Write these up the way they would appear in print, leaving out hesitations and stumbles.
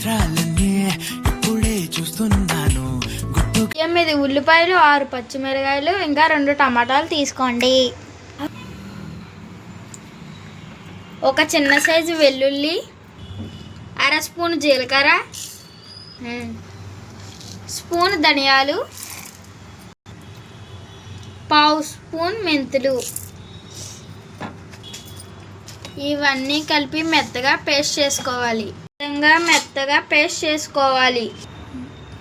చిత్రాలన్నీ ఇప్పుడే చూస్తున్నాను. 8 ఉల్లిపాయలు, 6 పచ్చిమిరకాయలు, ఇంకా 2 టమాటాలు తీసుకోండి. ఒక చిన్న సైజు వెల్లుల్లి, అర స్పూన్ జీలకర్ర, స్పూన్ ధనియాలు, పావు స్పూన్ మెంతులు, ఇవన్నీ కలిపి మెత్తగా పేస్ట్ చేసుకోవాలి. మెత్తగా పేస్ట్ చేసుకోవాలి.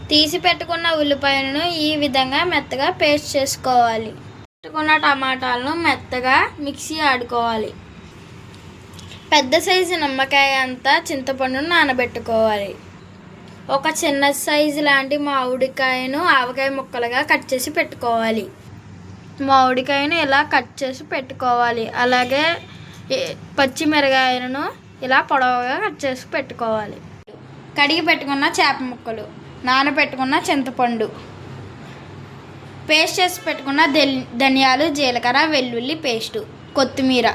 తీసి పెట్టుకున్న ఉల్లిపాయలను ఈ విధంగా మెత్తగా పేస్ట్ చేసుకోవాలి. పెట్టుకున్న టమాటాలను మెత్తగా మిక్సీ ఆడుకోవాలి. పెద్ద సైజు నిమ్మకాయ అంతా చింతపండును నానబెట్టుకోవాలి. ఒక చిన్న సైజు లాంటి మామిడికాయను ఆవకాయ ముక్కలుగా కట్ చేసి పెట్టుకోవాలి. మామిడికాయను ఇలా కట్ చేసి పెట్టుకోవాలి. అలాగే పచ్చిమిరకాయలను ఇలా పొడవుగా కట్ చేసి పెట్టుకోవాలి. కడిగి పెట్టుకున్న చేప ముక్కలు, నానబెట్టుకున్న చింతపండు, పేస్ట్ చేసి పెట్టుకున్న ధనియాలు, జీలకర్ర, వెల్లుల్లి పేస్టు, కొత్తిమీర,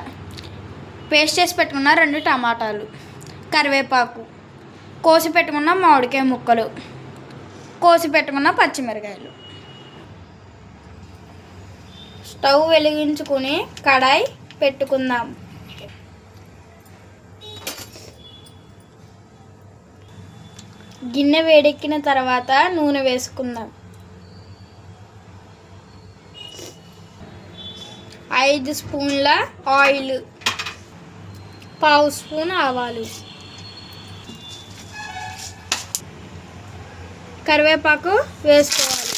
పేస్ట్ చేసి పెట్టుకున్న 2 టమాటాలు, కరివేపాకు, కోసి పెట్టుకున్న మామిడికాయ ముక్కలు, కోసి పెట్టుకున్న పచ్చిమిరకాయలు. స్టవ్ వెలిగించుకుని కడాయి పెట్టుకుందాం. గిన్నె వేడెక్కిన తర్వాత నూనె వేసుకుందాం. 5 స్పూన్ల ఆయిల్, పావు స్పూన్ ఆవాలు, కరివేపాకు వేసుకోవాలి.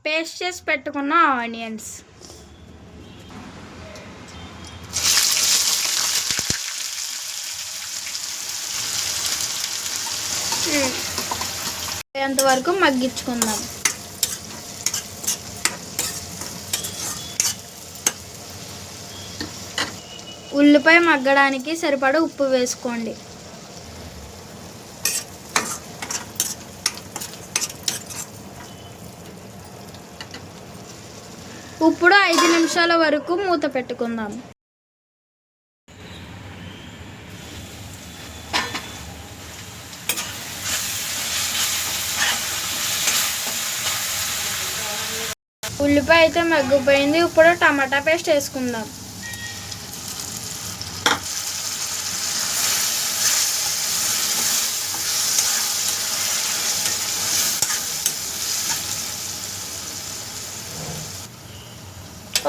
పేస్ట్ చేసి పెట్టుకున్న ఆనియన్స్, అంతవరకు మగ్గించుకుందాం. ఉల్లిపాయ మగ్గడానికి సరిపడా ఉప్పు వేసుకోండి. ఇప్పుడు 5 నిమిషాల వరకు మూత పెట్టుకుందాం. ఉల్లిపాయ అయితే మగ్గిపోయింది. ఇప్పుడు టమాటా పేస్ట్ వేసుకుందాం.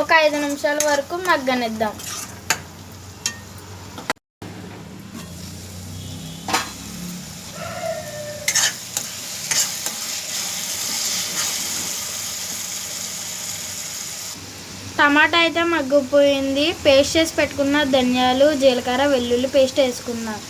ఒక 5 నిమిషాల వరకు మగ్గనిద్దాం. టమాటా అయితే మగ్గిపోయింది. పేస్ట్ చేసి పెట్టుకున్న ధనియాలు, జీలకర్ర, వెల్లుల్లి పేస్ట్ వేసుకుందాం.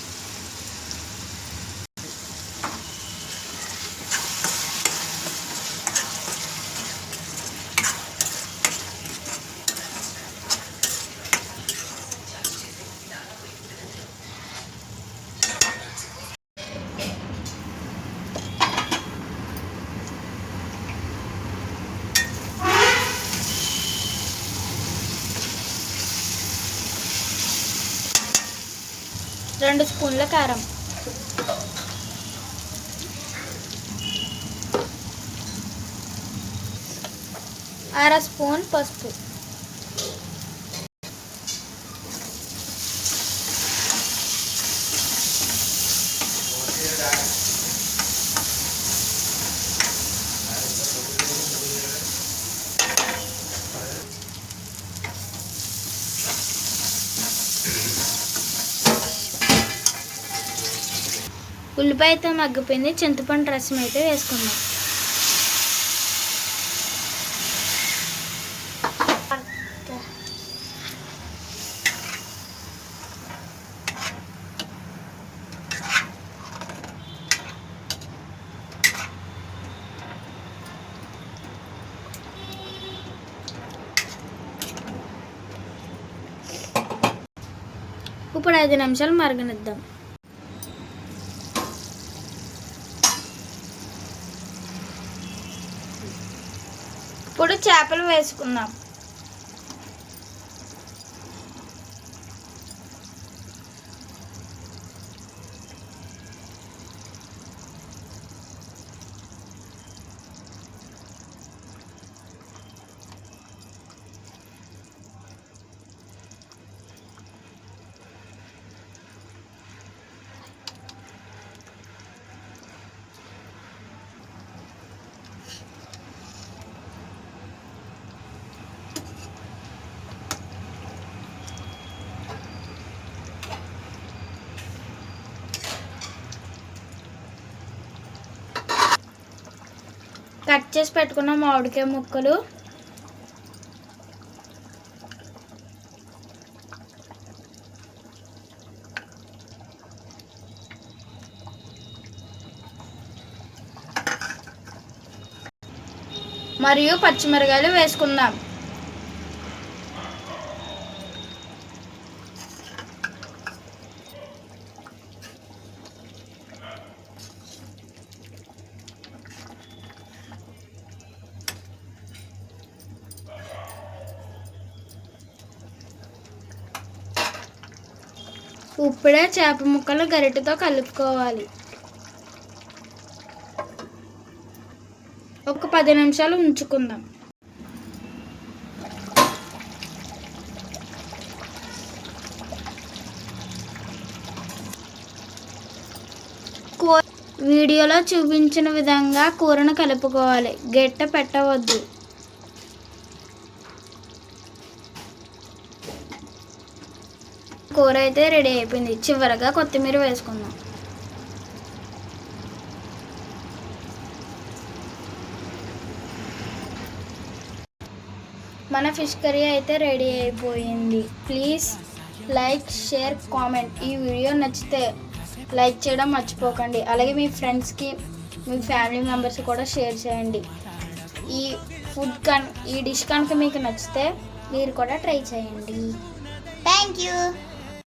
రెండు స్పూన్ల కారం, అర స్పూన్ పసుపు, ఉల్లిపాయ అయితే మగ్గిపోయింది. చింతపండు రసం అయితే వేసుకుందాం. ఇప్పుడు 5 నిమిషాలు మరగనిద్దాం. ఇప్పుడు చేపలు వేసుకుందాం. కట్ చేసి పెట్టుకున్న మామిడికాయ ముక్కలు, మరియు పచ్చిమిరకాయలు వేసుకుందాం. ఇప్పుడే చేప ముక్కలు గరిటెతో కలుపుకోవాలి. ఒక 10 నిమిషాలు ఉంచుకుందాం. వీడియోలో చూపించిన విధంగా కూరను కలుపుకోవాలి, గెట్ట పెట్టవద్దు. కూర అయితే రెడీ అయిపోయింది. చివరగా కొత్తిమీర వేసుకుందాం. మన ఫిష్ కర్రీ అయితే రెడీ అయిపోయింది. Please like, share, comment. ఈ వీడియో నచ్చితే లైక్ చేయడం మర్చిపోకండి. అలాగే మీ ఫ్రెండ్స్కి, మీ ఫ్యామిలీ మెంబర్స్ కూడా షేర్ చేయండి. ఈ డిష్ కనుక మీకు నచ్చితే మీరు కూడా ట్రై చేయండి. Thank you.